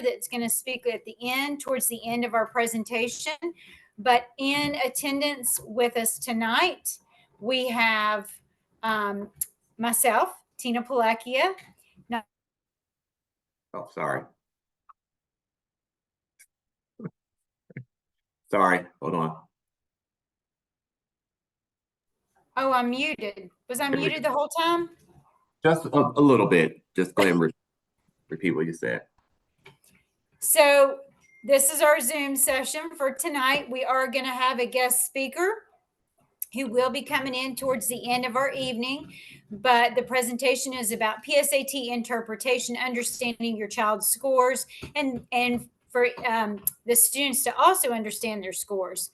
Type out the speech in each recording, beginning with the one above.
that's going to speak at the end, towards the end of our presentation. But in attendance with us tonight, we have myself, Tina Palakia. Oh, sorry. Sorry, hold on. Oh, I'm muted. Was I muted the whole time? Just a little bit. Just go ahead and repeat what you said. So this is our Zoom session for tonight. We are going to have a guest speaker who will be coming in towards the end of our evening, but the presentation is about PSAT interpretation, understanding your child's scores, and for the students to also understand their scores.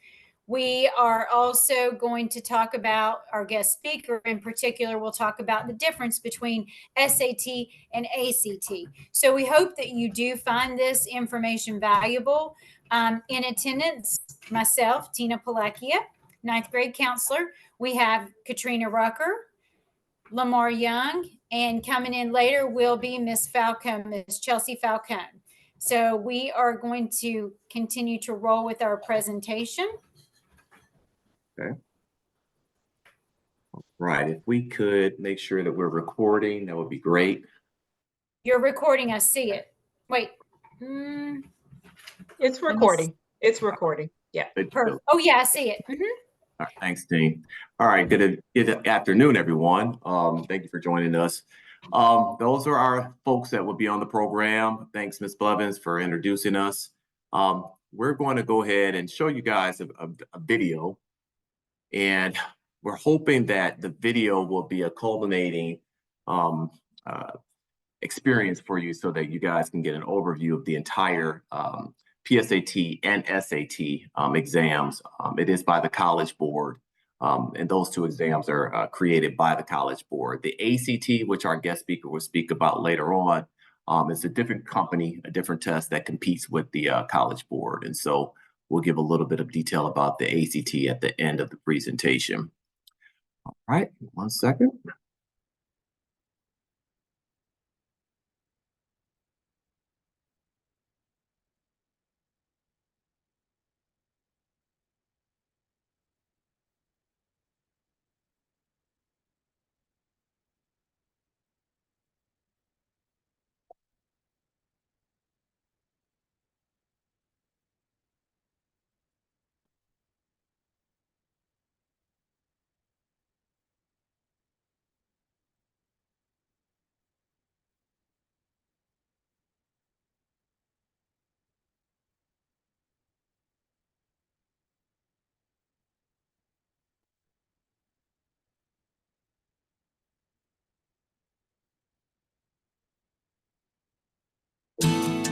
We are also going to talk about, our guest speaker in particular will talk about the difference between SAT and ACT. So we hope that you do find this information valuable. In attendance, myself, Tina Palakia, ninth grade counselor. We have Katrina Rucker, Lamar Young, and coming in later will be Miss Falcone, Miss Chelsea Falcone. So we are going to continue to roll with our presentation. Okay. All right. If we could make sure that we're recording, that would be great. You're recording. I see it. Wait. It's recording. It's recording. Yeah. Perfect. Oh, yeah, I see it. Mm-hmm. All right, thanks, Dean. All right, good afternoon, everyone. Thank you for joining us. Those are our folks that will be on the program. Thanks, Ms. Blevins, for introducing us. We're going to go ahead and show you guys a video, and we're hoping that the video will be a culminating experience for you so that you guys can get an overview of the entire PSAT and SAT exams. It is by the College Board, and those two exams are created by the College Board. The ACT, which our guest speaker will speak about later on, is a different company, a different test that competes with the College Board. And so we'll give a little bit of detail about the ACT at the end of the presentation. All right, 1 second.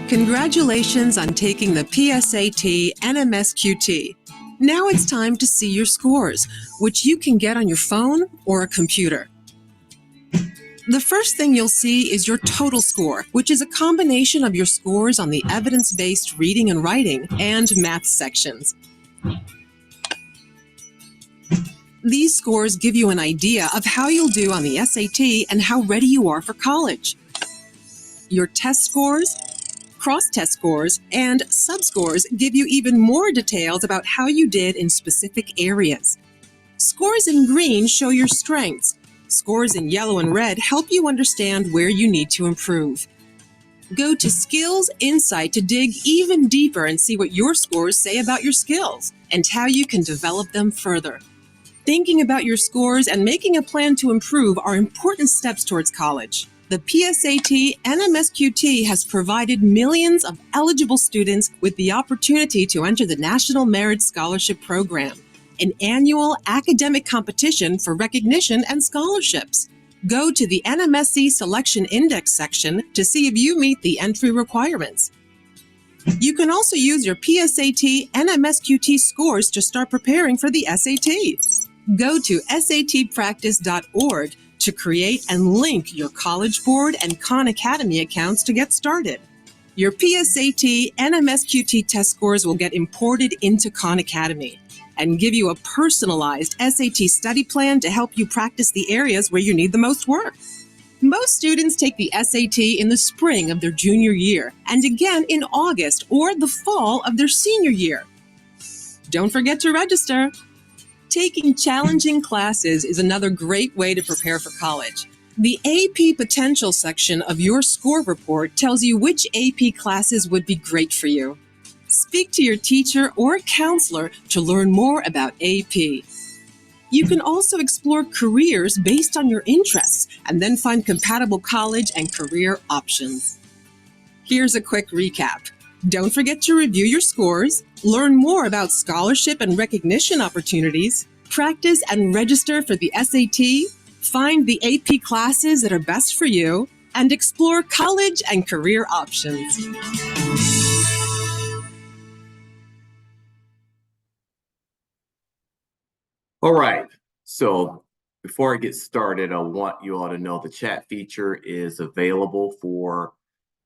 Congratulations on taking the PSAT and MSQT. Now it's time to see your scores, which you can get on your phone or a computer. The first thing you'll see is your total score, which is a combination of your scores on the evidence-based reading and writing and math sections. These scores give you an idea of how you'll do on the SAT and how ready you are for college. Your test scores, cross-test scores, and sub-scores give you even more details about how you did in specific areas. Scores in green show your strengths. Scores in yellow and red help you understand where you need to improve. Go to Skills Insight to dig even deeper and see what your scores say about your skills and how you can develop them further. Thinking about your scores and making a plan to improve are important steps towards college. The PSAT and MSQT has provided millions of eligible students with the opportunity to enter the National Merit Scholarship Program, an annual academic competition for recognition and scholarships. Go to the NMSC Selection Index section to see if you meet the entry requirements. You can also use your PSAT and MSQT scores to start preparing for the SAT. Go to satpractice.org to create and link your College Board and Khan Academy accounts to get started. Your PSAT and MSQT test scores will get imported into Khan Academy and give you a personalized SAT study plan to help you practice the areas where you need the most work. Most students take the SAT in the spring of their junior year and again in August or the fall of their senior year. Don't forget to register. Taking challenging classes is another great way to prepare for college. The AP Potential section of your score report tells you which AP classes would be great for you. Speak to your teacher or counselor to learn more about AP. You can also explore careers based on your interests and then find compatible college and career options. Here's a quick recap. Don't forget to review your scores, learn more about scholarship and recognition opportunities, practice and register for the SAT, find the AP classes that are best for you, and explore college and career options. All right, so before I get started, I want you all to know the chat feature is available for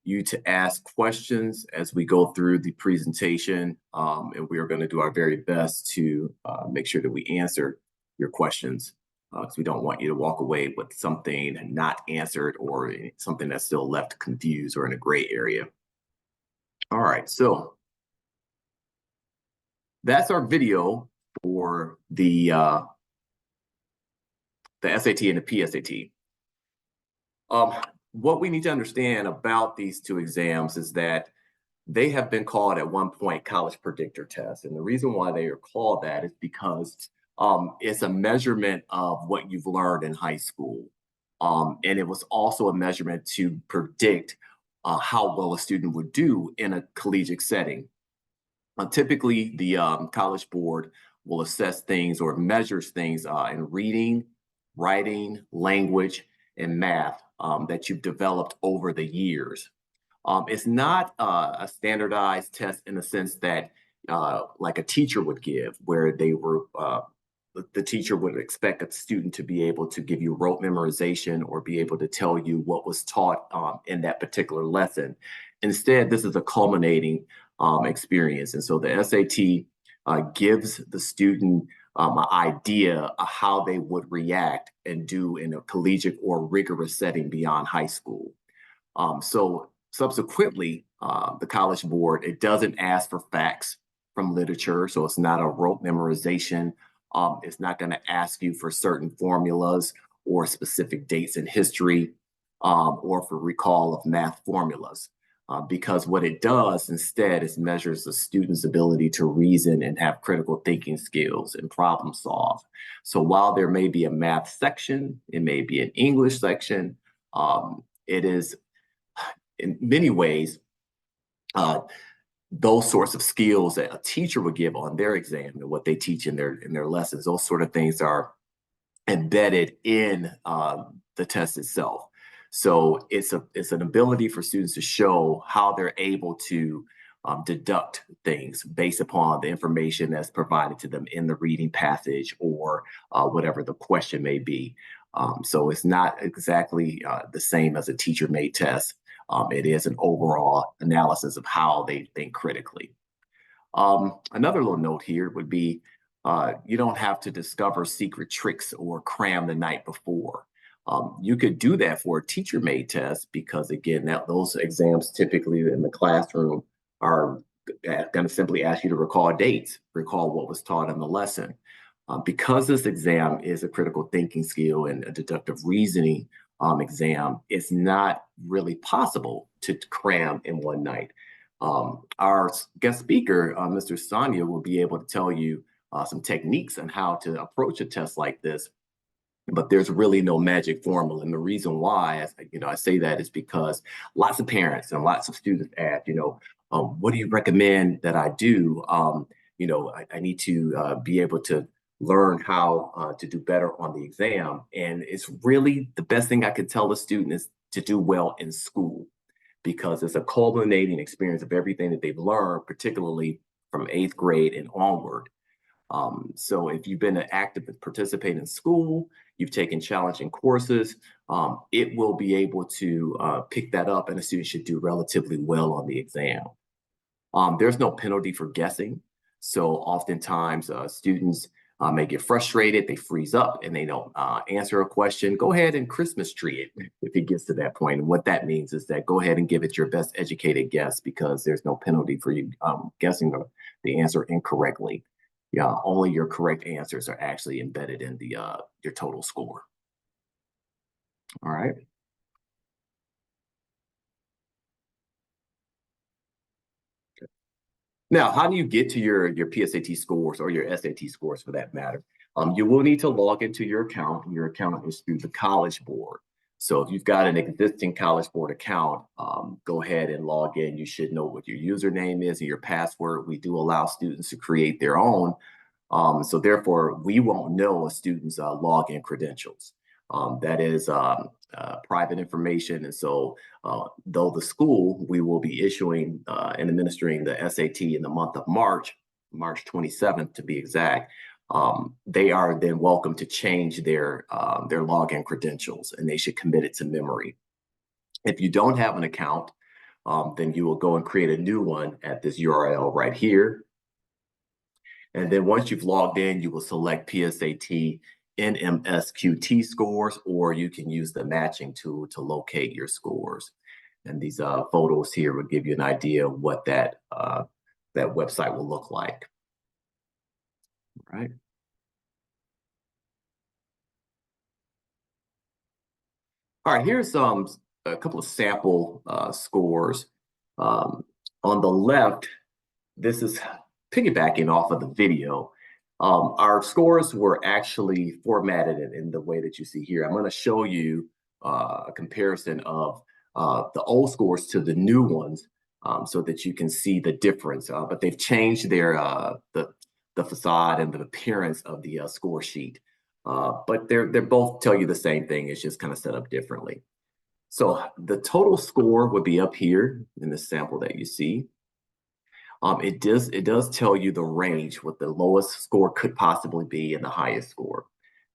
you to ask questions as we go through the presentation, and we are going to do our very best to make sure that we answer your questions, because we don't want you to walk away with something not answered or something that's still left confused or in a gray area. All right, so that's our video for the SAT and the PSAT. What we need to understand about these two exams is that they have been called at one point college predictor tests. And the reason why they are called that is because it's a measurement of what you've learned in high school. And it was also a measurement to predict how well a student would do in a collegiate setting. Typically, the College Board will assess things or measures things in reading, writing, language, and math that you've developed over the years. It's not a standardized test in the sense that like a teacher would give, where they were the teacher would expect a student to be able to give you rote memorization or be able to tell you what was taught in that particular lesson. Instead, this is a culminating experience. And so the SAT gives the student an idea of how they would react and do in a collegiate or rigorous setting beyond high school. So subsequently, the College Board, it doesn't ask for facts from literature, so it's not a rote memorization. It's not going to ask you for certain formulas or specific dates in history or for recall of math formulas. Because what it does instead is measures the student's ability to reason and have critical thinking skills and problem solve. So while there may be a math section, it may be an English section, it is in many ways those sorts of skills that a teacher would give on their exam and what they teach in their lessons, those sort of things are embedded in the test itself. So it's an ability for students to show how they're able to deduct things based upon the information that's provided to them in the reading passage or whatever the question may be. So it's not exactly the same as a teacher-made test. It is an overall analysis of how they think critically. Another little note here would be you don't have to discover secret tricks or cram the night before. You could do that for a teacher-made test because, again, those exams typically in the classroom are going to simply ask you to recall dates, recall what was taught in the lesson. Because this exam is a critical thinking skill and a deductive reasoning exam, it's not really possible to cram in one night. Our guest speaker, Mr. Sonia, will be able to tell you some techniques on how to approach a test like this. But there's really no magic formula. And the reason why, I say that is because lots of parents and lots of students ask, what do you recommend that I do? I need to be able to learn how to do better on the exam. And it's really the best thing I could tell a student is to do well in school, because it's a culminating experience of everything that they've learned, particularly from 8th grade and onward. So if you've been an active participant in school, you've taken challenging courses, it will be able to pick that up, and a student should do relatively well on the exam. There's no penalty for guessing. So oftentimes students may get frustrated, they freeze up and they don't answer a question, go ahead and Christmas tree it if it gets to that point. And what that means is that go ahead and give it your best educated guess, because there's no penalty for you guessing the answer incorrectly. Yeah, only your correct answers are actually embedded in the your total score. All right. Now, how do you get to your PSAT scores or your SAT scores for that matter? You will need to log into your account. Your account is through the College Board. So if you've got an existing College Board account, go ahead and log in. You should know what your username is and your password. We do allow students to create their own. So therefore, we won't know a student's login credentials. That is private information. And so though the school, we will be issuing and administering the SAT in the month of March 27th to be exact, they are then welcome to change their login credentials, and they should commit it to memory. If you don't have an account, then you will go and create a new one at this URL right here. And then once you've logged in, you will select PSAT NMSQT scores, or you can use the matching tool to locate your scores. And these photos here will give you an idea of what that website will look like. All right. All right, here's a couple of sample scores. On the left, this is piggybacking off of the video. Our scores were actually formatted in the way that you see here. I'm going to show you a comparison of the old scores to the new ones so that you can see the difference. But they've changed their the facade and the appearance of the score sheet. But they're both tell you the same thing. It's just kind of set up differently. So the total score would be up here in the sample that you see. It does tell you the range, what the lowest score could possibly be and the highest score.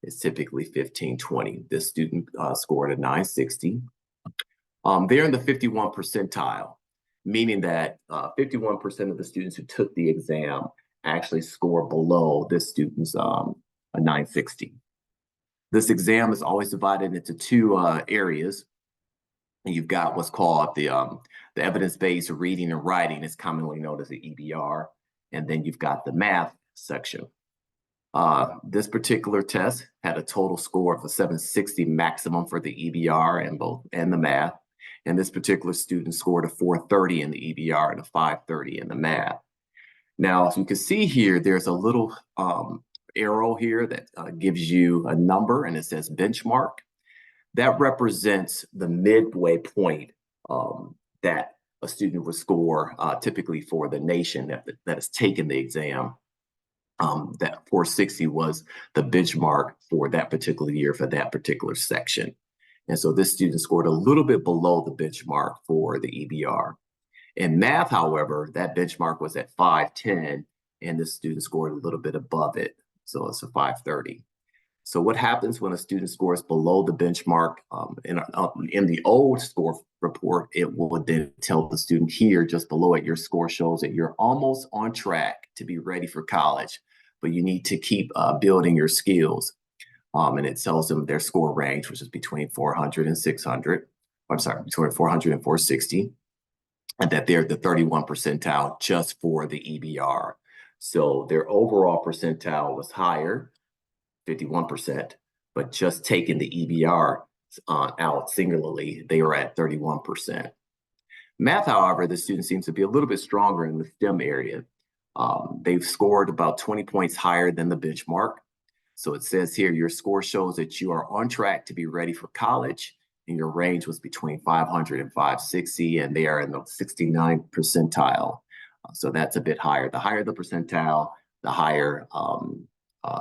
It's typically 1520. This student scored a 960. They're in the 51 percentile, meaning that 51% of the students who took the exam actually score below this student's a 960. This exam is always divided into two areas. And you've got what's called the evidence-based reading and writing. It's commonly known as the EBR. And then you've got the math section. This particular test had a total score of a 760 maximum for the EBR and the math. And this particular student scored a 430 in the EBR and a 530 in the math. Now, as you can see here, there's a little arrow here that gives you a number, and it says benchmark. That represents the midway point that a student would score typically for the nation that has taken the exam. That 460 was the benchmark for that particular year for that particular section. And so this student scored a little bit below the benchmark for the EBR. In math, however, that benchmark was at 510, and the student scored a little bit above it. So it's a 530. So what happens when a student scores below the benchmark? In the old score report, it will then tell the student here just below it, your score shows that you're almost on track to be ready for college, but you need to keep building your skills. And it tells them their score range, which is between 400 and 600. I'm sorry, between 400 and 460, and that they're the 31 percentile just for the EBR. So their overall percentile was higher, 51%, but just taking the EBR out singularly, they were at 31%. Math, however, the student seems to be a little bit stronger in the STEM area. They've scored about 20 points higher than the benchmark. So it says here, your score shows that you are on track to be ready for college, and your range was between 500 and 560, and they are in the 69 percentile. So that's a bit higher. The higher the percentile, the higher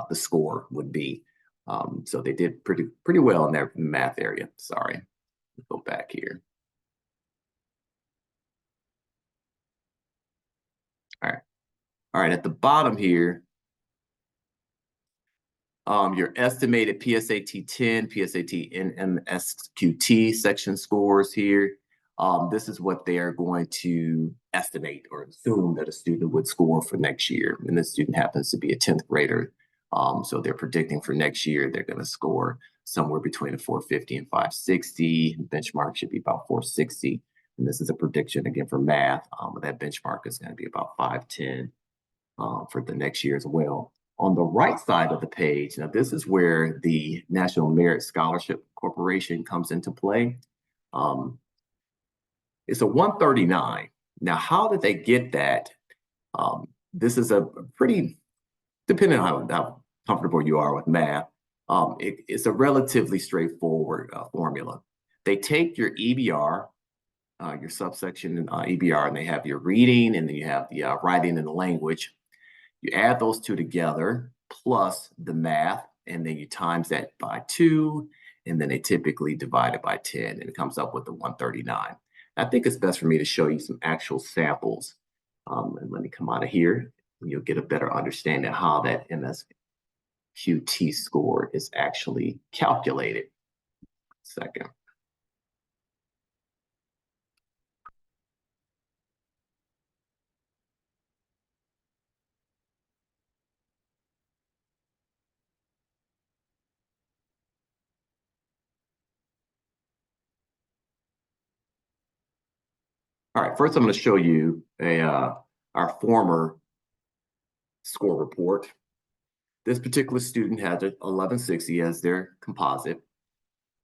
the score would be. So they did pretty well in their math area. Sorry, go back here. All right. At the bottom here, your estimated PSAT 10, PSAT NMSQT section scores here. This is what they are going to estimate or assume that a student would score for next year. And this student happens to be a 10th grader So they're predicting for next year, they're going to score somewhere between a 450 and 560. Benchmark should be about 460. And this is a prediction again for math. That benchmark is going to be about 510 for the next year as well. On the right side of the page, now this is where the National Merit Scholarship Corporation comes into play. It's a 139. Now, how did they get that? This is a pretty, depending on how comfortable you are with math, it's a relatively straightforward formula. They take your EBR, your subsection EBR, and they have your reading, and then you have the writing and the language. You add those two together, plus the math, and then you times that by 2, and then they typically divide it by 10, and it comes up with the 139. I think it's best for me to show you some actual samples. And let me come out of here, and you'll get a better understanding of how that MSQT score is actually calculated. Second. All right, first I'm going to show you our former score report. This particular student had an 1160 as their composite.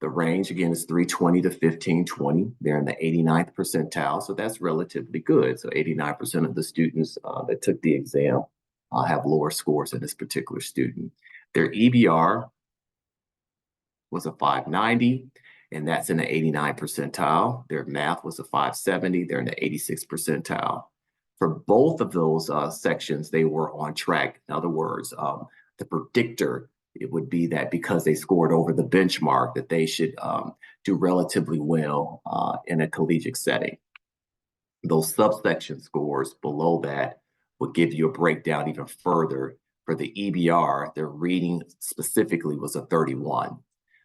The range, again, is 320 to 1520. They're in the 89th percentile, so that's relatively good. So 89% of the students that took the exam have lower scores than this particular student. Their EBR was a 590, and that's in the 89th percentile. Their math was a 570. They're in the 86th percentile. For both of those sections, they were on track. In other words, the predictor, it would be that because they scored over the benchmark, that they should do relatively well in a collegiate setting. Those subsection scores below that would give you a breakdown even further. For the EBR, their reading specifically was a 31.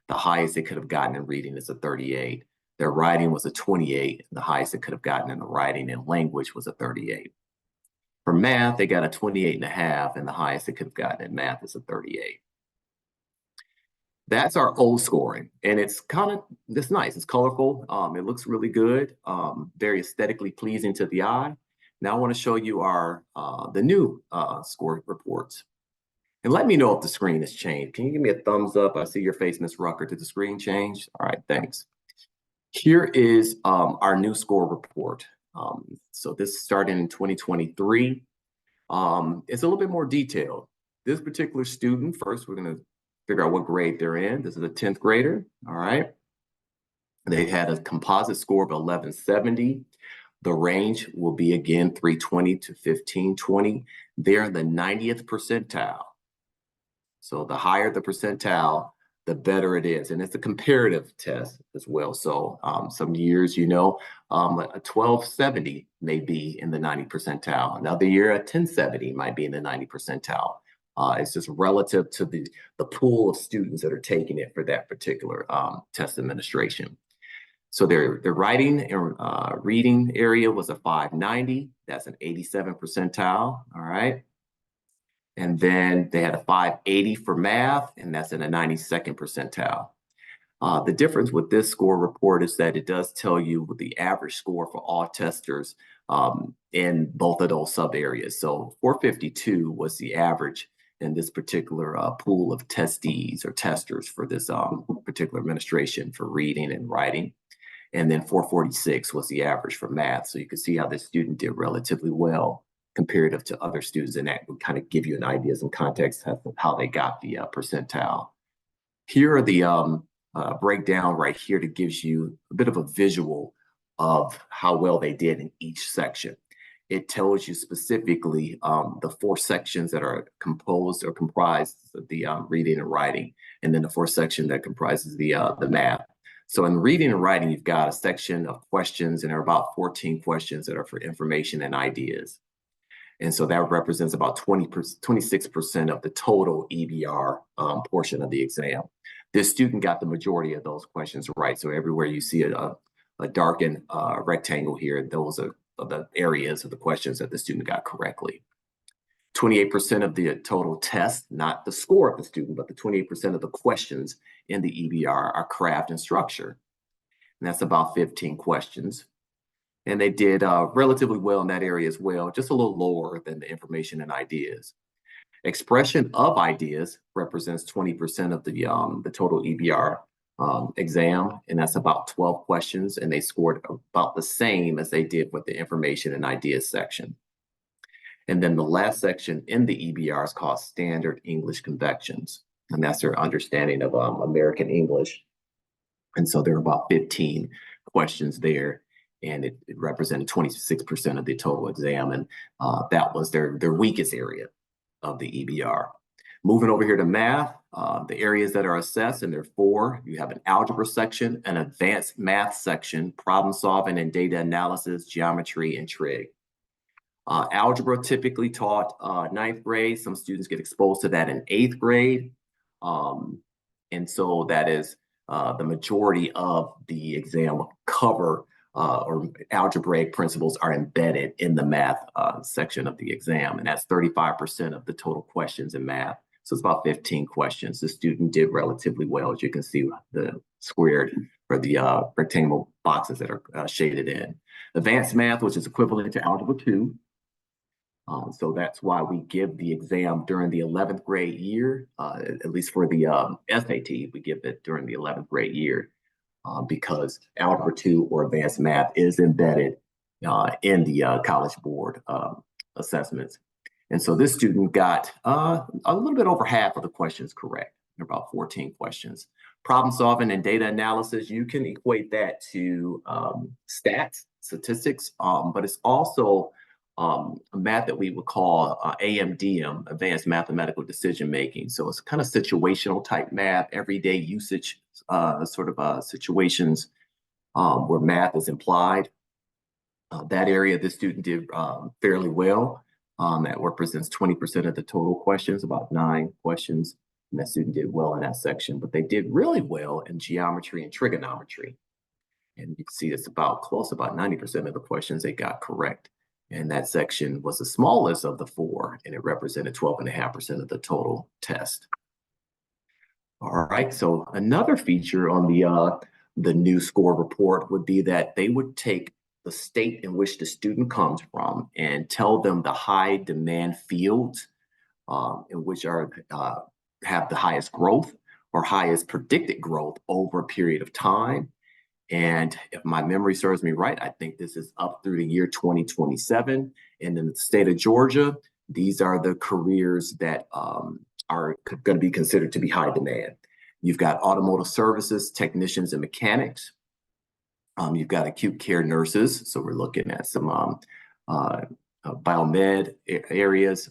The highest they could have gotten in reading is a 38. Their writing was a 28. The highest they could have gotten in the writing and language was a 38. For math, they got a 28.5, and the highest they could have gotten in math is a 38. That's our O scoring, and it's nice. It's colorful. It looks really good. Very aesthetically pleasing to the eye. Now I want to show you our the new score reports. And let me know if the screen has changed. Can you give me a thumbs up? I see your face, Ms. Rucker. Did the screen change? All right, thanks. Here is our new score report. So this started in 2023. It's a little bit more detailed. This particular student, first we're going to figure out what grade they're in. This is a 10th grader, all right? They had a composite score of 1170. The range will be, again, 320 to 1520. They're in the 90th percentile. So the higher the percentile, the better it is. And it's a comparative test as well. So some years, a 1270 may be in the 90 percentile. Another year, a 1070 might be in the 90 percentile. It's just relative to the pool of students that are taking it for that particular test administration. So their writing and reading area was a 590. That's an 87 percentile, all right? And then they had a 580 for math, and that's in a 92nd percentile. The difference with this score report is that it does tell you the average score for all testers in both of those sub areas. So 452 was the average in this particular pool of testees or testers for this particular administration for reading and writing. And then 446 was the average for math. So you can see how this student did relatively well comparative to other students, and that would kind of give you an idea and context of how they got the percentile. Here are the breakdown right here that gives you a bit of a visual of how well they did in each section. It tells you specifically the 4 sections that are composed or comprised of the reading and writing, and then the 4 section that comprises the math. So in reading and writing, you've got a section of questions, and there are about 14 questions that are for information and ideas. And so that represents about 26% of the total EBR portion of the exam. This student got the majority of those questions right. So everywhere you see a darkened rectangle here, those are the areas of the questions that the student got correctly. 28% of the total test, not the score of the student, but the 28% of the questions in the EBR are craft and structure. And that's about 15 questions. And they did relatively well in that area as well, just a little lower than the information and ideas. Expression of ideas represents 20% of the total EBR exam, and that's about 12 questions, and they scored about the same as they did with the information and ideas section. And then the last section in the EBR is called Standard English Convections, and that's their understanding of American English. And so there are about 15 questions there, and it represented 26% of the total exam, and that was their weakest area of the EBR. Moving over here to math, the areas that are assessed, and there are 4. You have an algebra section, an advanced math section, problem solving and data analysis, geometry, and trig. Algebra typically taught 9th grade. Some students get exposed to that in 8th grade. And so that is the majority of the exam will cover or algebraic principles are embedded in the math section of the exam. And that's 35% of the total questions in math. So it's about 15 questions. The student did relatively well, as you can see the squared for the rectangle boxes that are shaded in. Advanced math, which is equivalent to Algebra 2. So that's why we give the exam during the 11th grade year, at least for the SAT, we give it during the 11th grade year because Algebra 2 or advanced math is embedded in the College Board assessments. And so this student got a little bit over half of the questions correct, about 14 questions. Problem solving and data analysis, you can equate that to stats, statistics, but it's also a math that we would call AMDM, Advanced Mathematical Decision Making. So it's kind of situational type math, everyday usage situations where math is implied. That area, this student did fairly well. That represents 20% of the total questions, about 9 questions. And that student did well in that section, but they did really well in geometry and trigonometry. And you can see it's about 90% of the questions they got correct. And that section was the smallest of the 4, and it represented 12.5% of the total test. All right, so another feature on the new score report would be that they would take the state in which the student comes from and tell them the high demand fields in which have the highest growth or highest predicted growth over a period of time. And if my memory serves me right, I think this is up through the year 2027. And in the state of Georgia, these are the careers that are going to be considered to be high demand. You've got automotive services, technicians, and mechanics. You've got acute care nurses. So we're looking at some biomed areas.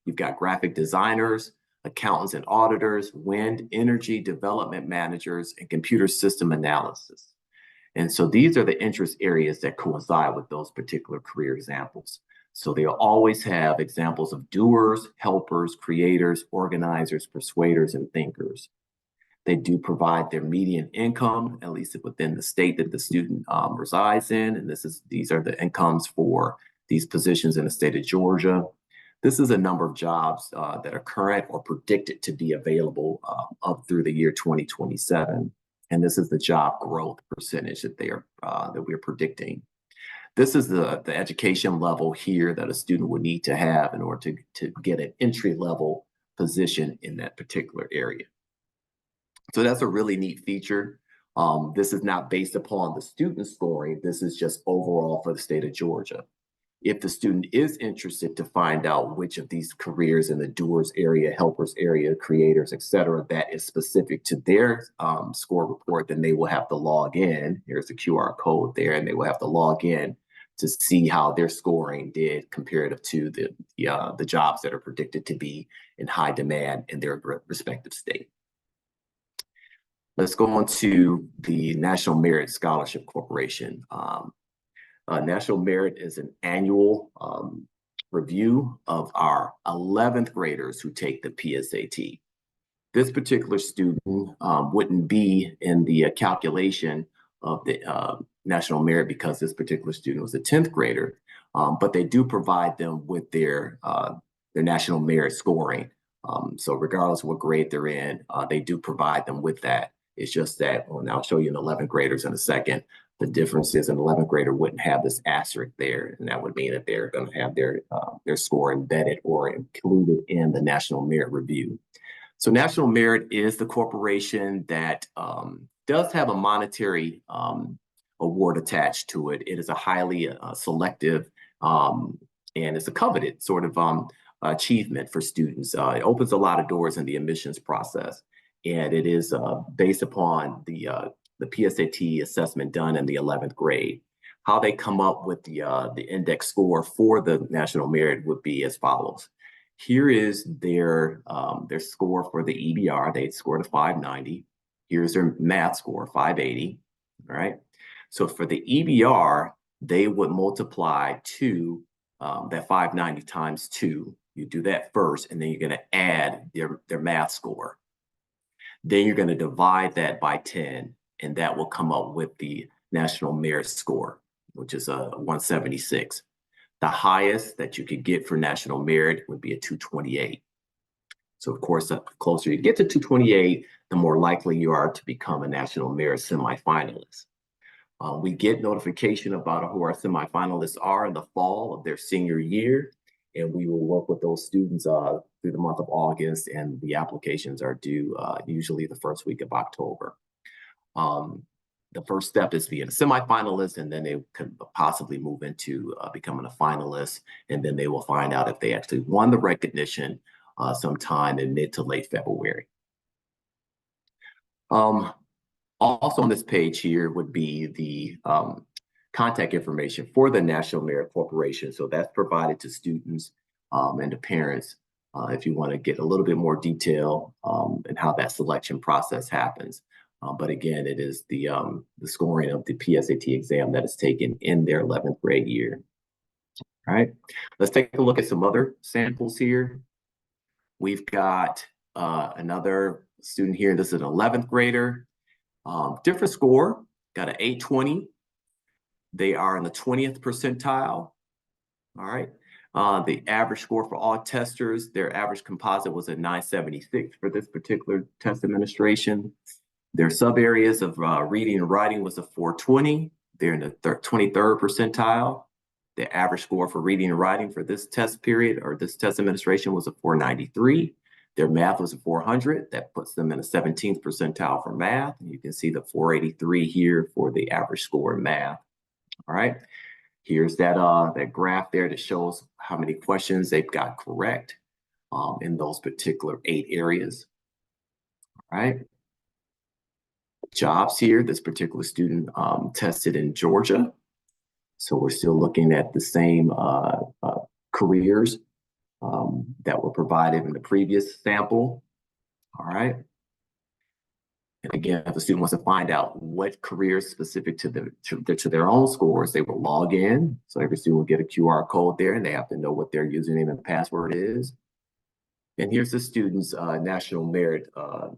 You've got graphic designers, accountants and auditors, wind energy development managers, and computer system analysis. And so these are the interest areas that coincide with those particular career examples. So they'll always have examples of doers, helpers, creators, organizers, persuaders, and thinkers. They do provide their median income, at least within the state that the student resides in. And these are the incomes for these positions in the state of Georgia. This is a number of jobs that are current or predicted to be available up through the year 2027. And this is the job growth percentage that that we're predicting. This is the education level here that a student would need to have in order to get an entry level position in that particular area. So that's a really neat feature. This is not based upon the student scoring. This is just overall for the state of Georgia. If the student is interested to find out which of these careers in the doers area, helpers area, creators, et cetera, that is specific to their score report, then they will have to log in. Here's the QR code there, and they will have to log in to see how their scoring did comparative to the jobs that are predicted to be in high demand in their respective state. Let's go on to the National Merit Scholarship Corporation. National Merit is an annual review of our 11th graders who take the PSAT. This particular student wouldn't be in the calculation of the National Merit because this particular student was a 10th grader, but they do provide them with their their national merit scoring. So regardless of what grade they're in, they do provide them with that. It's just that, well, now I'll show you an 11th graders in a second. The difference is an 11th grader wouldn't have this asterisk there, and that would mean that they're going to have their score embedded or included in the National Merit Review. So National Merit is the corporation that does have a monetary award attached to it. It is a highly selective and it's a coveted sort of achievement for students. It opens a lot of doors in the admissions process, and it is based upon the PSAT assessment done in the 11th grade. How they come up with the index score for the National Merit would be as follows. Here is their score for the EBR. They scored a 590. Here's their math score, 580. All right. So for the EBR, they would multiply to that 590 times 2. You do that first, and then you're going to add their math score. Then you're going to divide that by 10, and that will come up with the National Merit score, which is a 176. The highest that you could get for National Merit would be a 228. So of course, the closer you get to 228, the more likely you are to become a National Merit semifinalist. We get notification about who our semifinalists are in the fall of their senior year, and we will work with those students through the month of August, and the applications are due usually the first week of October. The first step is being a semifinalist, and then they could possibly move into becoming a finalist, and then they will find out if they actually won the recognition sometime in mid to late February. Also on this page here would be the contact information for the National Merit Corporation. So that's provided to students and to parents if you want to get a little bit more detail and how that selection process happens. But again, it is the scoring of the PSAT exam that is taken in their 11th grade year. All right, let's take a look at some other samples here. We've got another student here. This is an 11th grader. Different score, got an 820. They are in the 20th percentile. All right. The average score for all testers, their average composite was a 976 for this particular test administration. Their sub areas of reading and writing was a 420. They're in the 23rd percentile. The average score for reading and writing for this test period or this test administration was a 493. Their math was a 400. That puts them in the 17th percentile for math. And you can see the 483 here for the average score in math. All right. Here's that graph there that shows how many questions they've got correct in those particular 8 areas. All right. Jobs here, this particular student tested in Georgia. So we're still looking at the same careers that were provided in the previous sample. All right. And again, if the student wants to find out what careers specific to their own scores, they will log in. So every student will get a QR code there, and they have to know what their username and password is. And here's the student's National Merit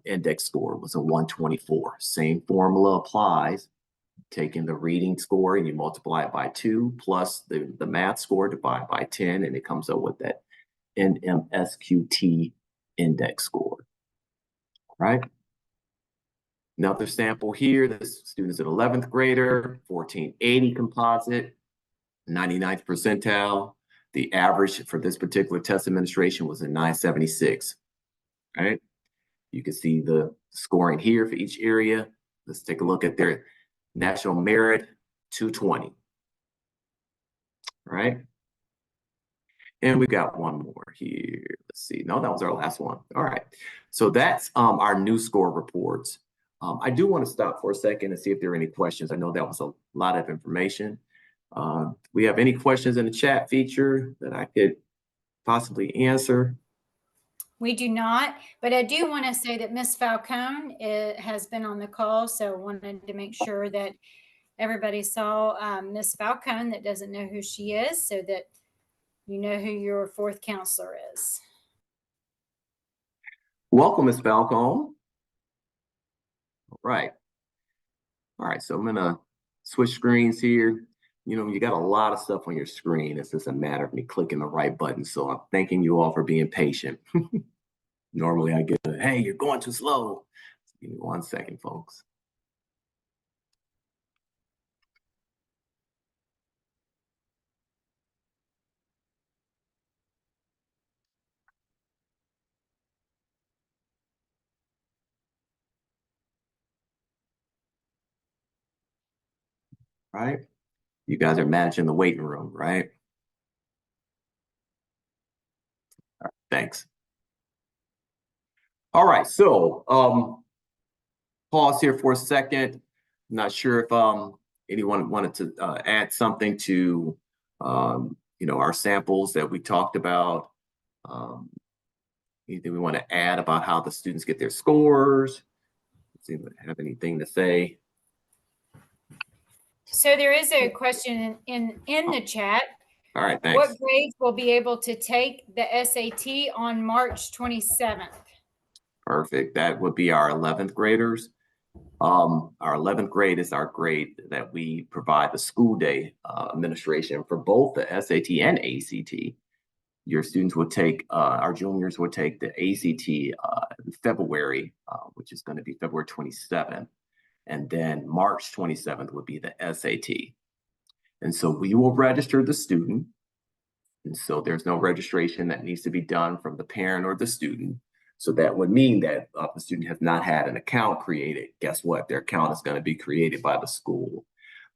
Index score was a 124. Same formula applies. Taking the reading score and you multiply it by 2 plus the math score divided by 10, and it comes up with that NMSQT index score. Right? Another sample here, this student's an 11th grader, 1480 composite, 99th percentile. The average for this particular test administration was a 976, right? You can see the scoring here for each area. Let's take a look at their National Merit, 220, right? And we got one more here. Let's see. No, that was our last one. All right. So that's our new score reports. I do want to stop for a second and see if there are any questions. I know that was a lot of information. We have any questions in the chat feature that I could possibly answer? We do not, but I do want to say that Ms. Falcone has been on the call, so wanted to make sure that everybody saw Ms. Falcone that doesn't know who she is, so that you know who your 4th counselor is. Welcome, Ms. Falcone. All right. All right, so I'm gonna switch screens here. you know, you got a lot of stuff on your screen. It's just a matter of me clicking the right button. So I'm thanking you all for being patient. Normally I get, hey, you're going too slow. Give me 1 second, folks. Right? You guys are managing the waiting room, right? All right, thanks. All right, so pause here for a second. I'm not sure if anyone wanted to add something to you know, our samples that we talked about. Anything we want to add about how the students get their scores? Does anyone have anything to say? So there is a question in the chat. All right, thanks. What grades will be able to take the SAT on March 27th? Perfect. That would be our 11th graders. Our 11th grade is our grade that we provide the school day administration for both the SAT and ACT. Your students would take, our juniors would take the ACT in February, which is going to be February 27th. And then March 27th would be the SAT. And so we will register the student. And so there's no registration that needs to be done from the parent or the student. So that would mean that the student has not had an account created. Guess what? Their account is going to be created by the school.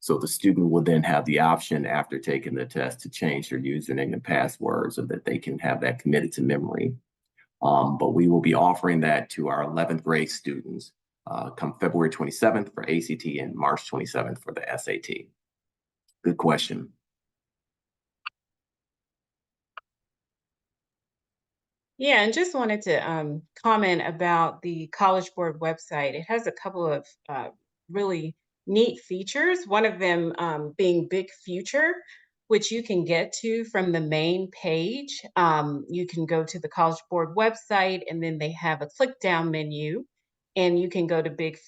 So the student will then have the option after taking the test to change their username and password so that they can have that committed to memory. But we will be offering that to our 11th grade students come February 27th for ACT and March 27th for the SAT. Good question. Yeah, and just wanted to comment about the College Board website. It has a couple of really neat features, one of them being Big Future, which you can get to from the main page. You can go to the College Board website, and then they have a click down menu, and you can go to Big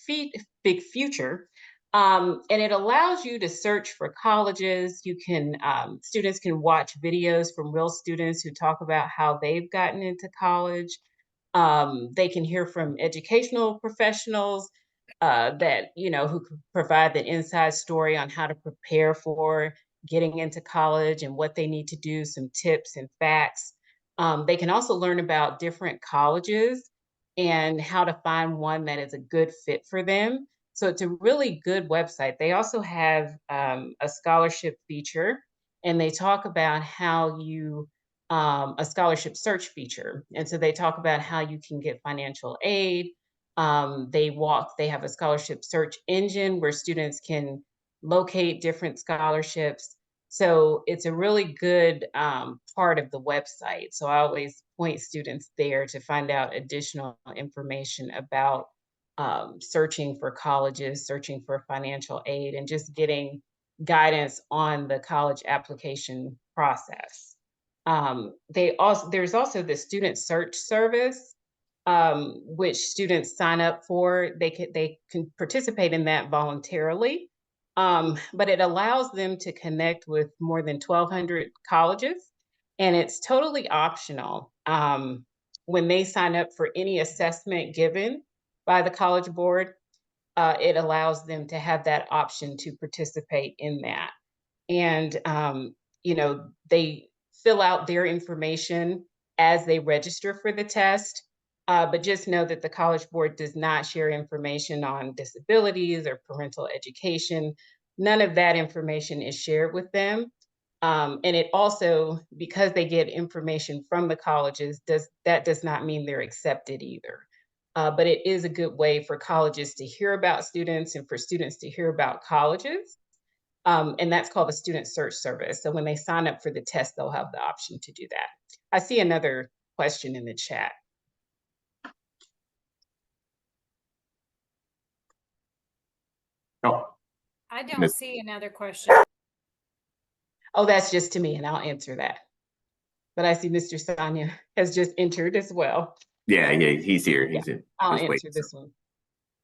Future. And it allows you to search for colleges. You can, students can watch videos from real students who talk about how they've gotten into college. They can hear from educational professionals that, you know, who can provide the inside story on how to prepare for getting into college and what they need to do, some tips and facts. They can also learn about different colleges and how to find one that is a good fit for them. So it's a really good website. They also have a scholarship feature, and they talk about how you, a scholarship search feature. And so they talk about how you can get financial aid. They have a scholarship search engine where students can locate different scholarships. So it's a really good part of the website. So I always point students there to find out additional information about searching for colleges, searching for financial aid, and just getting guidance on the college application process. There's also the student search service, which students sign up for. They can participate in that voluntarily, but it allows them to connect with more than 1,200 colleges, and it's totally optional. When they sign up for any assessment given by the College Board, it allows them to have that option to participate in that. And, you know, they fill out their information as they register for the test. But just know that the College Board does not share information on disabilities or parental education. None of that information is shared with them. And it also, because they get information from the colleges, does not mean they're accepted either. But it is a good way for colleges to hear about students and for students to hear about colleges. And that's called the Student Search Service. So when they sign up for the test, they'll have the option to do that. I see another question in the chat. Oh, I don't Miss- see another question. Oh, that's just to me, and I'll answer that. But I see Mr. Sanya has just entered as well. yeah, he's here. He's in. I'll Just answer waiting. this one.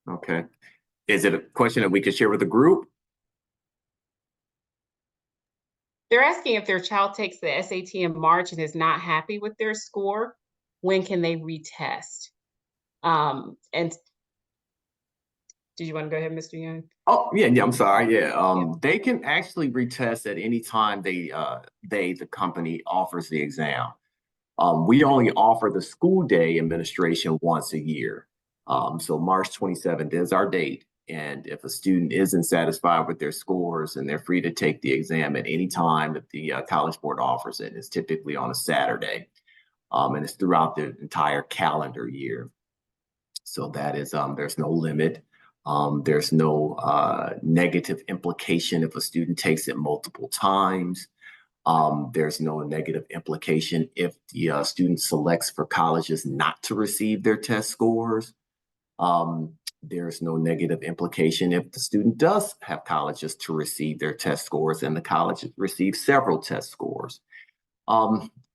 Okay. Is it a question that we could share with the group? they're asking if their child takes the SAT in March and is not happy with their score, when can they retest? And did you want to go ahead, Mr. Young? Oh, yeah, I'm sorry. Yeah. They can actually retest at any time the company offers the exam. We only offer the school day administration once a year. So March 27th is our date. And if a student isn't satisfied with their scores, and they're free to take the exam at any time that the College Board offers it. It's typically on a Saturday, and it's throughout the entire calendar year. So that is, there's no limit. There's no negative implication if a student takes it multiple times. There's no negative implication if the student selects for colleges not to receive their test scores. There's no negative implication if the student does have colleges to receive their test scores and the college receives several test scores.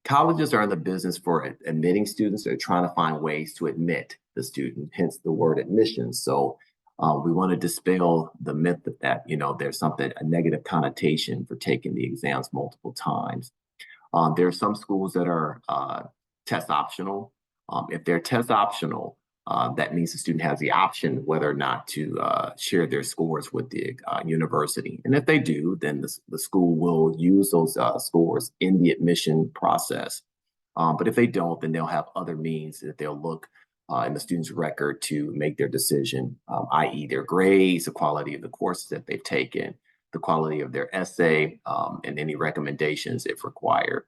Colleges are in the business for admitting students. They're trying to find ways to admit the student, hence the word admissions. So we want to dispel the myth that there's a negative connotation for taking the exams multiple times. There are some schools that are test optional. If they're test optional, that means the student has the option whether or not to share their scores with the university. And if they do, then the school will use those scores in the admission process. But if they don't, then they'll have other means that they'll look in the student's record to make their decision, i.e. their grades, the quality of the courses that they've taken, the quality of their essay, and any recommendations if required.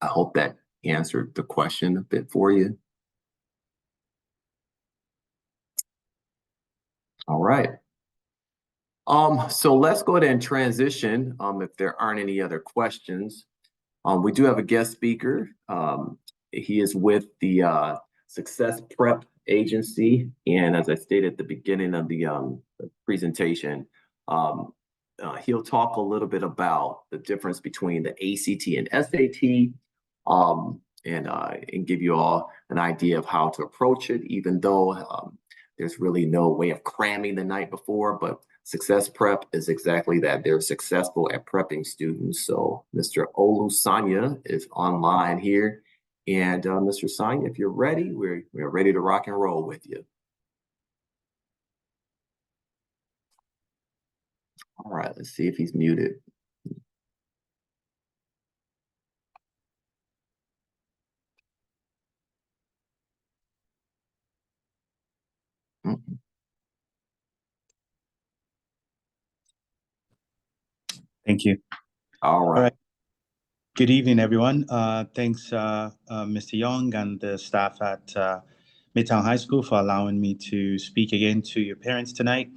I hope that answered the question a bit for you. All right. So let's go ahead and transition if there aren't any other questions. We do have a guest speaker. He is with the Success Prep Agency. And as I stated at the beginning of the presentation, he'll talk a little bit about the difference between the ACT and SAT, and give you all an idea of how to approach it, even though there's really no way of cramming the night before, but Success Prep is exactly that. They're successful at prepping students. So Mr. Olusanya is online here. And Mr. Sanya, if you're ready, we're ready to rock and roll with you. All right, let's see if he's muted. Thank you. All right. Good evening, everyone. Thanks, Mr. Young and the staff at Midtown High School for allowing me to speak again to your parents tonight.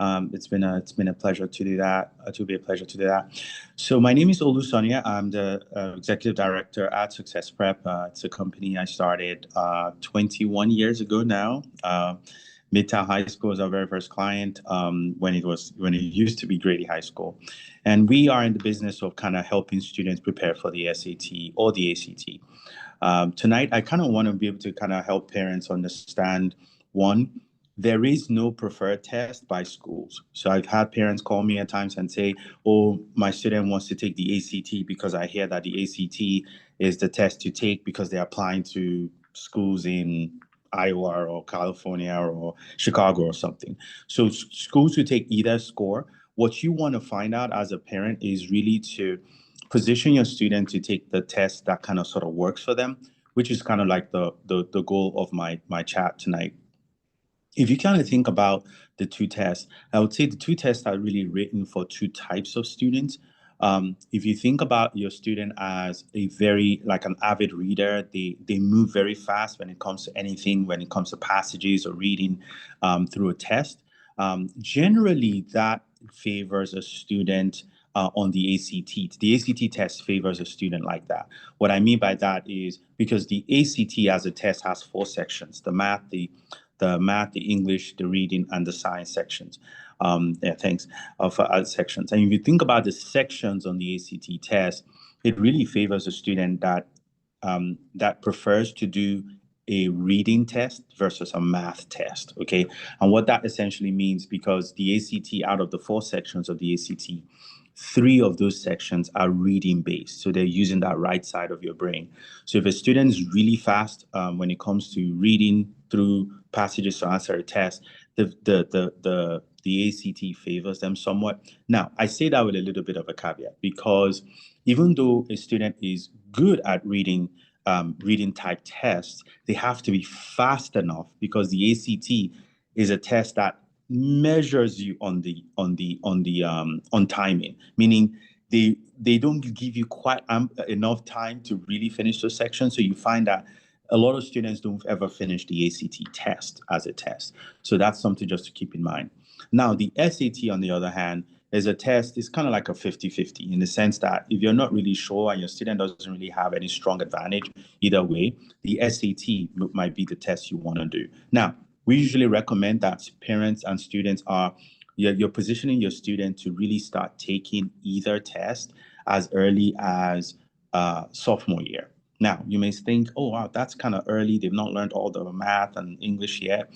It's been a pleasure to do that. So my name is Olusanya. I'm the executive director at Success Prep. It's a company I started 21 years ago now. Midtown High School was our very first client when it used to be Grady High School. And we are in the business of kind of helping students prepare for the SAT or the ACT. Tonight, I kind of want to be able to kind of help parents understand, one, there is no preferred test by schools. So I've had parents call me at times and say, oh, my student wants to take the ACT because I hear that the ACT is the test to take because they're applying to schools in Iowa or California or Chicago or something. So schools who take either score. What you want to find out as a parent is really to position your student to take the test that kind of sort of works for them, which is kind of like the goal of my chat tonight. If you kind of think about the two tests, I would say the two tests are really written for two types of students. If you think about your student as like an avid reader, they move very fast when it comes to anything, when it comes to passages or reading through a test. Generally, that favors a student on the ACT. The ACT test favors a student like that. What I mean by that is because the ACT as a test has 4 sections: the math, the English, the reading, and the science sections. For sections. And if you think about the sections on the ACT test, it really favors a student that prefers to do a reading test versus a math test, okay? And what that essentially means, because the ACT, out of the 4 sections of the ACT, 3 of those sections are reading based. So they're using that right side of your brain. So if a student is really fast when it comes to reading through passages to answer a test, the ACT favors them somewhat. Now, I say that with a little bit of a caveat, because even though a student is good at reading type tests, they have to be fast enough, because the ACT is a test that measures you on timing, meaning they don't give you quite enough time to really finish those sections. So you find that a lot of students don't ever finish the ACT test as a test. So that's something just to keep in mind. Now, the SAT, on the other hand, is a test. It's kind of like a 50-50 in the sense that if you're not really sure and your student doesn't really have any strong advantage either way, the SAT might be the test you want to do. Now, we usually recommend that parents and students you're positioning your student to really start taking either test as early as sophomore year. Now, you may think, oh, wow, that's kind of early. They've not learned all the math and English yet.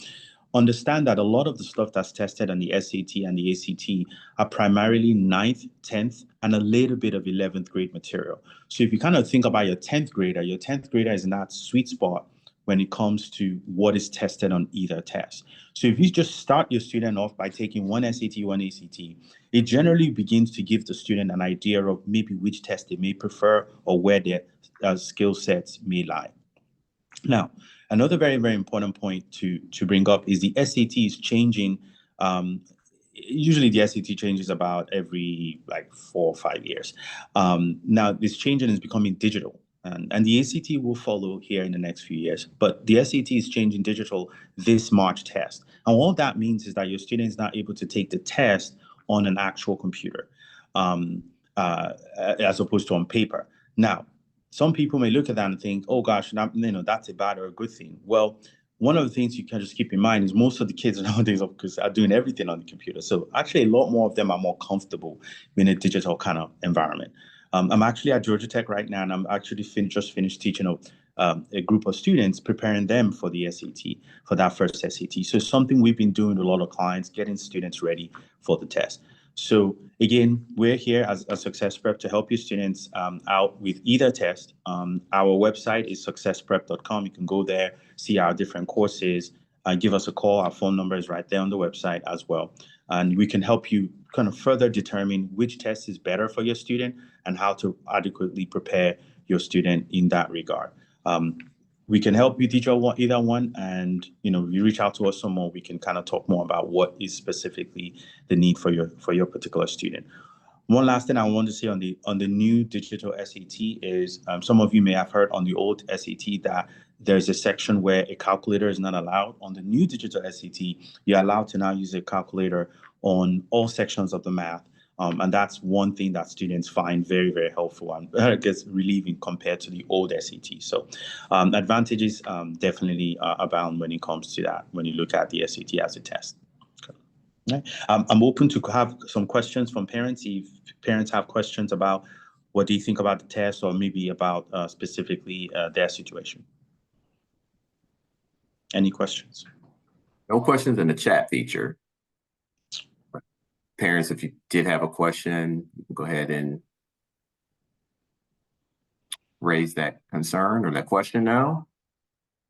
Understand that a lot of the stuff that's tested on the SAT and the ACT are primarily 9th, 10th, and a little bit of 11th grade material. So if you kind of think about your 10th grader is in that sweet spot when it comes to what is tested on either test. So if you just start your student off by taking one SAT, one ACT, it generally begins to give the student an idea of maybe which test they may prefer or where their skill sets may lie. Now, another very, very important point to bring up is the SAT is changing. Usually the SAT changes about every 4 or 5 years. Now, this changing is becoming digital. And the ACT will follow here in the next few years. But the SAT is changing digital this March test. And all that means is that your student is not able to take the test on an actual computer as opposed to on paper. Now, some people may look at that and think, oh gosh, that's a bad or a good thing. Well, one of the things you can just keep in mind is most of the kids nowadays are doing everything on the computer. So actually a lot more of them are more comfortable in a digital kind of environment. I'm actually at Georgia Tech right now, and I'm actually just finished teaching a group of students, preparing them for the SAT, for that first SAT. So something we've been doing with a lot of clients, getting students ready for the test. So again, we're here as a Success Prep to help your students out with either test. Our website is successprep.com. You can go there, see our different courses, give us a call. Our phone number is right there on the website as well. And we can help you kind of further determine which test is better for your student and how to adequately prepare your student in that regard. We can help you teach either one, and you reach out to us some more. We can kind of talk more about what is specifically the need for your particular student. One last thing I want to say on the new digital SAT is some of you may have heard on the old SAT that there's a section where a calculator is not allowed. On the new digital SAT, you're allowed to now use a calculator on all sections of the math. And that's one thing that students find very, very helpful and I guess relieving compared to the old SAT. So advantages definitely abound when it comes to that, when you look at the SAT as a test. Okay. I'm open to have some questions from parents. If parents have questions about what do you think about the test or maybe about specifically their situation. Any questions? No questions in the chat feature. Parents, if you did have a question, you can go ahead and raise that concern or that question now.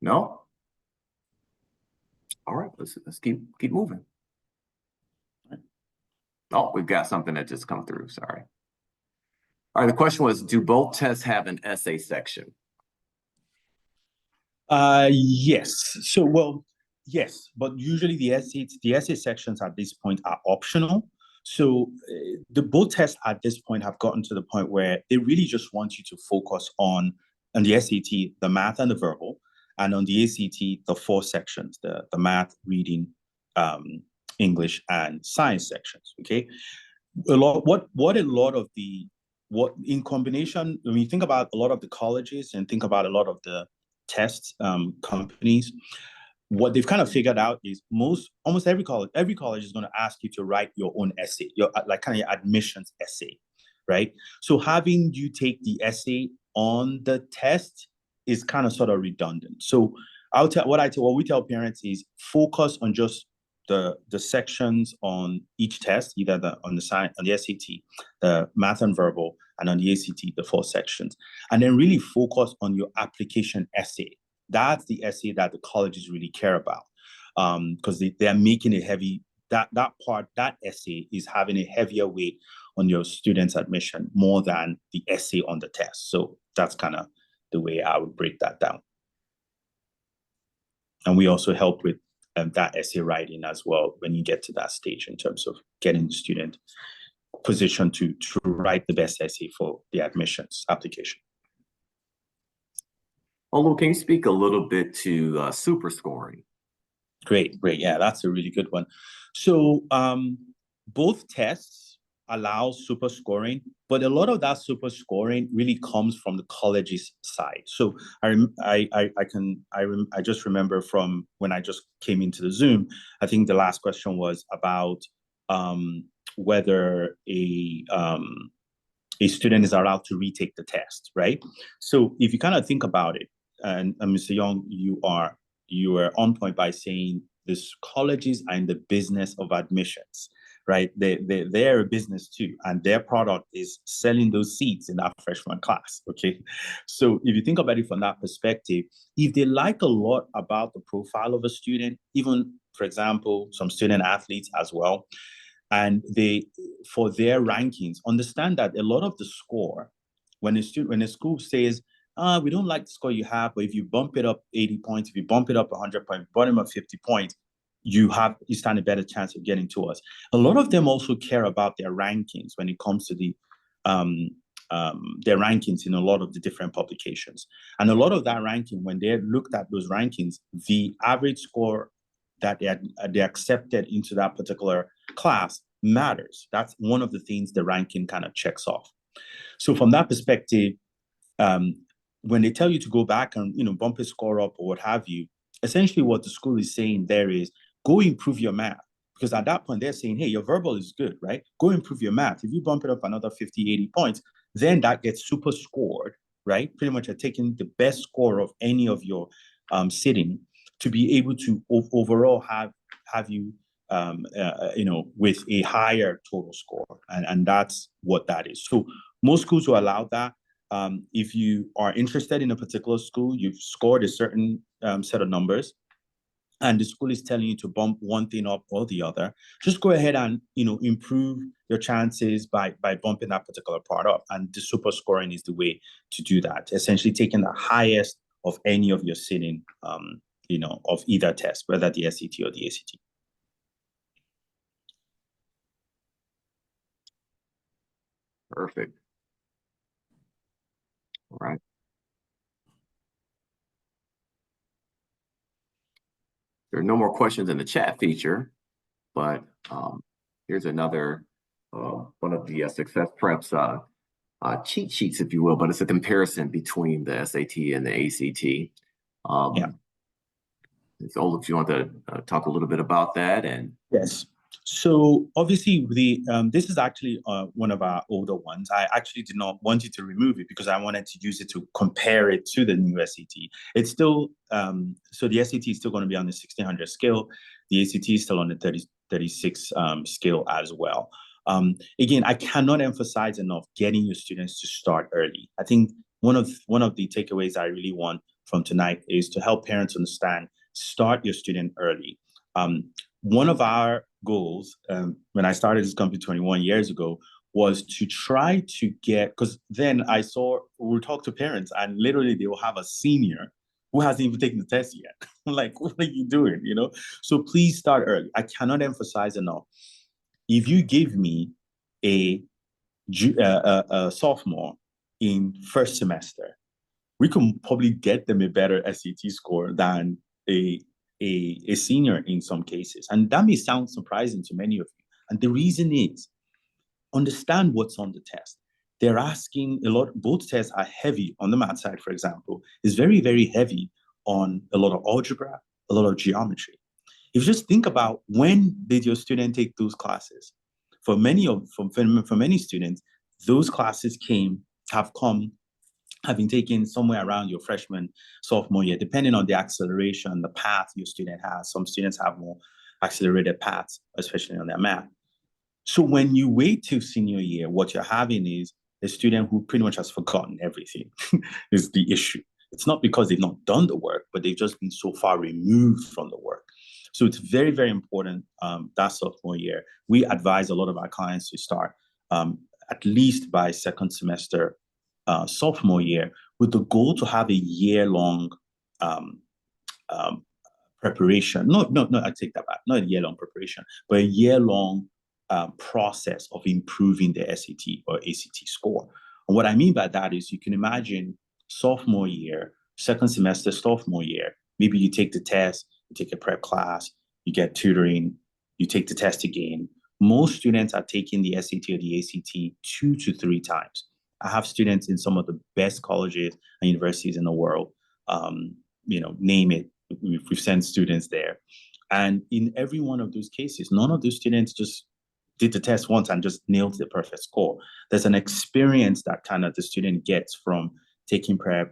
No? All right, let's keep moving. Oh, we've got something that just come through, sorry. All right, the question was, do both tests have an essay section? Yes. So, well, yes, but usually the essay sections at this point are optional. So the both tests at this point have gotten to the point where they really just want you to focus on the SAT, the math and the verbal, and on the ACT, the 4 sections, the math, reading, English, and science sections. Okay, in combination, when you think about a lot of the colleges and think about a lot of the test companies, what they've kind of figured out is almost every college is going to ask you to write your own essay, your admissions essay, right? So having you take the essay on the test is kind of sort of redundant. So what we tell parents is focus on just the sections on each test, either on the SAT, the math and verbal, and on the ACT, the 4 sections, and then really focus on your application essay. That's the essay that the colleges really care about, because they are making a heavy, that essay is having a heavier weight on your students' admission more than the essay on the test. So that's kind of the way I would break that down. And we also help with that essay writing as well when you get to that stage in terms of getting the student positioned to write the best essay for the admissions application. Olu, can you speak a little bit to super scoring? Great. Yeah, that's a really good one. So both tests allow super scoring, but a lot of that super scoring really comes from the college's side. So I just remember from when I just came into the Zoom, I think the last question was about whether a student is allowed to retake the test, right? So if you kind of think about it, and Mr. Young, you were on point by saying these colleges are in the business of admissions, right? They're a business too, and their product is selling those seats in that freshman class, okay? So if you think about it from that perspective, if they like a lot about the profile of a student, even, for example, some student athletes as well, and for their rankings, understand that a lot of the score, when a school says, we don't like the score you have, but if you bump it up 80 points, if you bump it up 100 points, bottom up 50 points, you stand a better chance of getting to us. A lot of them also care about their rankings when it comes to their rankings in a lot of the different publications. And a lot of that ranking, when they looked at those rankings, the average score that they accepted into that particular class matters. That's one of the things the ranking kind of checks off. So from that perspective, when they tell you to go back and bump a score up or what have you, essentially what the school is saying there is go improve your math, because at that point they're saying, hey, your verbal is good, right? Go improve your math. If you bump it up another 50, 80 points, then that gets super scored, right? Pretty much you're taking the best score of any of your sitting to be able to overall have you with a higher total score, and that's what that is. So most schools will allow that. If you are interested in a particular school, you've scored a certain set of numbers, and the school is telling you to bump one thing up or the other, just go ahead and improve your chances by bumping that particular part up. And the super scoring is the way to do that. Essentially taking the highest of any of your sitting, of either test, whether the SAT or the ACT. Perfect. All right. There are no more questions in the chat feature, but here's another one of the Success Prep's cheat sheets, if you will, but it's a comparison between the SAT and the ACT. Yeah. So if you want to talk a little bit about that. And yes. So obviously this is actually one of our older ones. I actually did not want you to remove it because I wanted to use it to compare it to the new SAT. It's still, so the SAT is still going to be on the 1600 scale. The ACT is still on the 36 scale as well. Again, I cannot emphasize enough getting your students to start early. I think one of the takeaways I really want from tonight is to help parents understand, start your student early. One of our goals when I started this company 21 years ago was to try to get, because then we'll talk to parents and literally they will have a senior who hasn't even taken the test yet. I'm like, what are you doing? So please start early. I cannot emphasize enough. If you give me a sophomore in first semester, we can probably get them a better SAT score than a senior in some cases. And that may sound surprising to many of you. And the reason is, understand what's on the test. They're asking a lot, both tests are heavy on the math side, for example, is very, very heavy on a lot of algebra, a lot of geometry. If you just think about, when did your student take those classes? For many students, those classes have been taken somewhere around your freshman, sophomore year, depending on the acceleration, the path your student has. Some students have more accelerated paths, especially on their math. So when you wait till senior year, what you're having is a student who pretty much has forgotten everything is the issue. It's not because they've not done the work, but they've just been so far removed from the work. So it's very, very important that sophomore year. We advise a lot of our clients to start at least by second semester sophomore year with the goal to have a year-long preparation. No, I take that back. Not a year-long preparation, but a year-long process of improving the SAT or ACT score. And what I mean by that is you can imagine sophomore year, second semester sophomore year, maybe you take the test, you take a prep class, you get tutoring, you take the test again. Most students are taking the SAT or the ACT 2 to 3 times. I have students in some of the best colleges and universities in the world, name it. We've sent students there. And in every one of those cases, none of those students just did the test once and just nailed the perfect score. There's an experience that kind of the student gets from taking prep,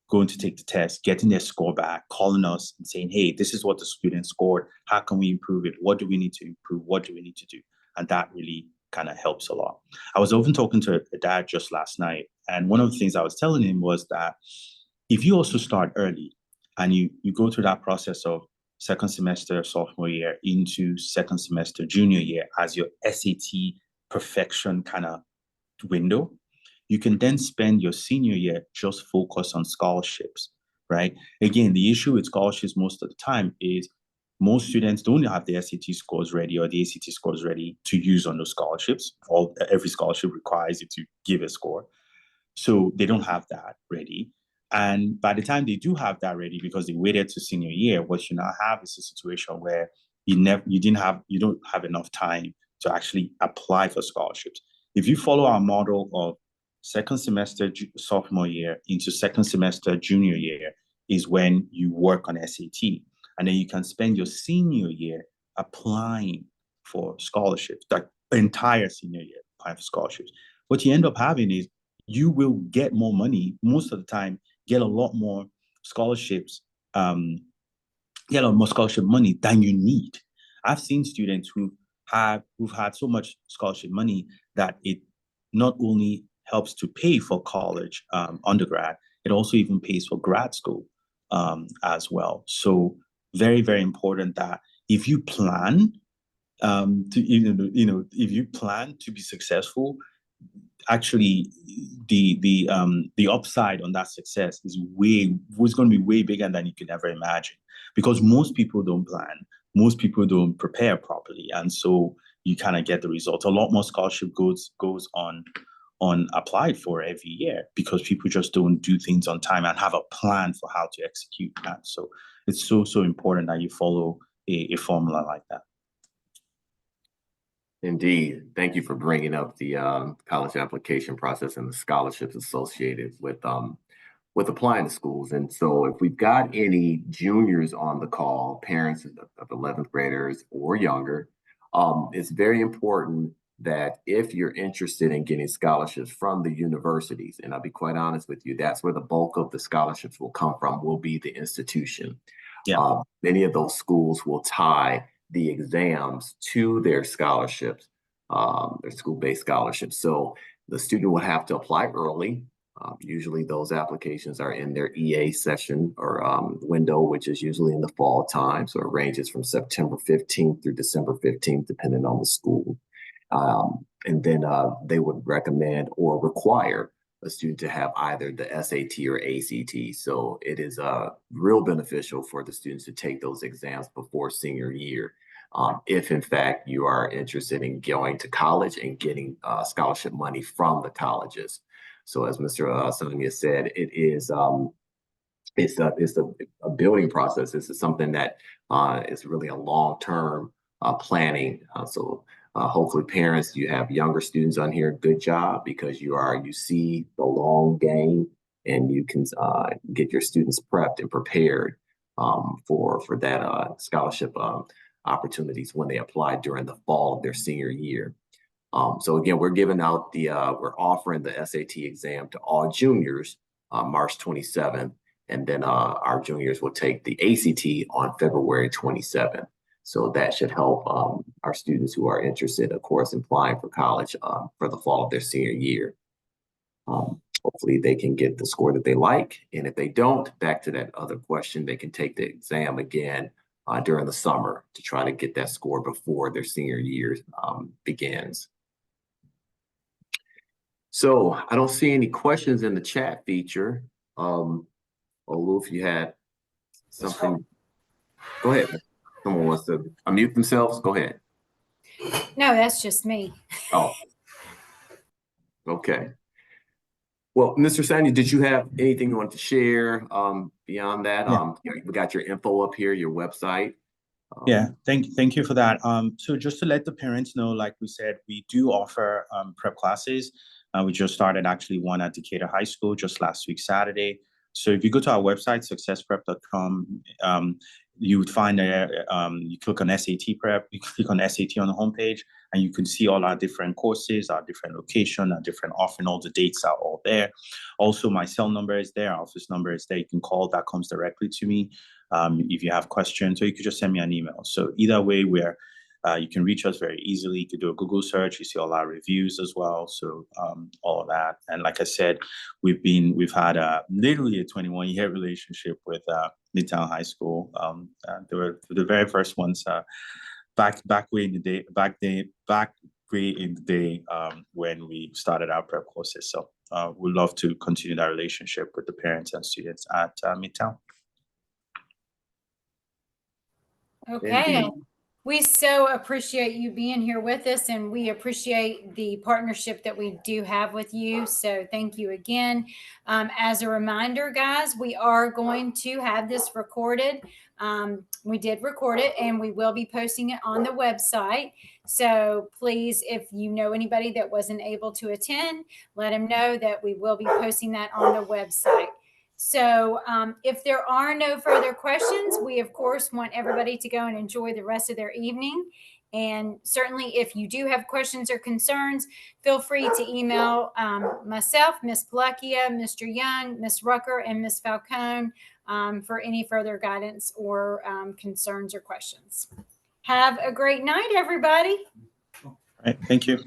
going to take the test, getting their score back, calling us and saying, hey, this is what the student scored. How can we improve it? What do we need to improve? What do we need to do? And that really kind of helps a lot. I was often talking to a dad just last night, and one of the things I was telling him was that if you also start early and you go through that process of second semester sophomore year into second semester junior year as your SAT perfection kind of window, you can then spend your senior year just focus on scholarships, right? Again, the issue with scholarships most of the time is most students don't have the SAT scores ready or the ACT scores ready to use on those scholarships. Every scholarship requires you to give a score. So they don't have that ready. And by the time they do have that ready, because they waited to senior year, what you now have is a situation where you don't have enough time to actually apply for scholarships. If you follow our model of second semester sophomore year into second semester junior year is when you work on SAT, and then you can spend your senior year applying for scholarships, like entire senior year applying for scholarships. What you end up having is you will get more money most of the time, get a lot more scholarships, get a lot more scholarship money than you need. I've seen students who've had so much scholarship money that it not only helps to pay for college, undergrad, it also even pays for grad school as well. So very, very important that if you plan if you plan to be successful, actually the upside on that success is going to be way bigger than you could ever imagine, because most people don't plan, most people don't prepare properly, and so you kind of get the results. A lot more scholarship goes on applied for every year because people just don't do things on time and have a plan for how to execute that. So it's so important that you follow a formula like that. Indeed. Thank you for bringing up the college application process and the scholarships associated with applying to schools. And so if we've got any juniors on the call, parents of 11th graders or younger, it's very important that if you're interested in getting scholarships from the universities, and I'll be quite honest with you, that's where the bulk of the scholarships will come from, will be the institution. Yeah. Many of those schools will tie the exams to their scholarships, their school-based scholarships. So the student will have to apply early. Usually those applications are in their EA session or window, which is usually in the fall time. So it ranges from September 15th through December 15th, depending on the school. And then they would recommend or require a student to have either the SAT or ACT. So it is real beneficial for the students to take those exams before senior year. If in fact you are interested in going to college and getting scholarship money from the colleges. So as Mr. Sonia said, it is it's a building process. This is something that is really a long-term planning. So hopefully parents, you have younger students on here, good job, because you see the long game and you can get your students prepped and prepared for that scholarship opportunities when they apply during the fall of their senior year. So again, we're offering the SAT exam to all juniors March 27th, and then our juniors will take the ACT on February 27th. So that should help our students who are interested, of course, in applying for college for the fall of their senior year. Hopefully they can get the score that they like. And if they don't, back to that other question, they can take the exam again during the summer to try to get that score before their senior year begins. So I don't see any questions in the chat feature. Olu, if you had something, go ahead. Someone wants to unmute themselves, go ahead. No, that's just me. Oh, okay. Well, Mr. Sanya, did you have anything you wanted to share beyond that? Yeah. We got your info up here, your website. Yeah, thank you for that. So just to let the parents know, like we said, we do offer prep classes. We just started actually one at Decatur High School just last week, Saturday. So if you go to our website, successprep.com, you would find you click on SAT prep, you click on SAT on the homepage, and you can see all our different courses, our different location, our different offering, all the dates are all there. Also, my cell number is there, our office number is there. You can call, that comes directly to me. If you have questions, or you could just send me an email. So either way, you can reach us very easily. You could do a Google search. You see all our reviews as well. So all of that. And like I said, we've had literally a 21-year relationship with Midtown High School. They were the very first ones back way in the day when we started our prep courses. So we'd love to continue that relationship with the parents and students at Midtown. Okay. Indeed. We so appreciate you being here with us, and we appreciate the partnership that we do have with you. So thank you again. As a reminder, guys, we are going to have this recorded. We did record it, and we will be posting it on the website. So please, if you know anybody that wasn't able to attend, let them know that we will be posting that on the website. So if there are no further questions, we, of course, want everybody to go and enjoy the rest of their evening. And certainly, if you do have questions or concerns, feel free to email myself, Ms. Palakia, Mr. Young, Ms. Rucker, and Ms. Falcone for any further guidance or concerns or questions. Have a great night, everybody. All right. Thank you.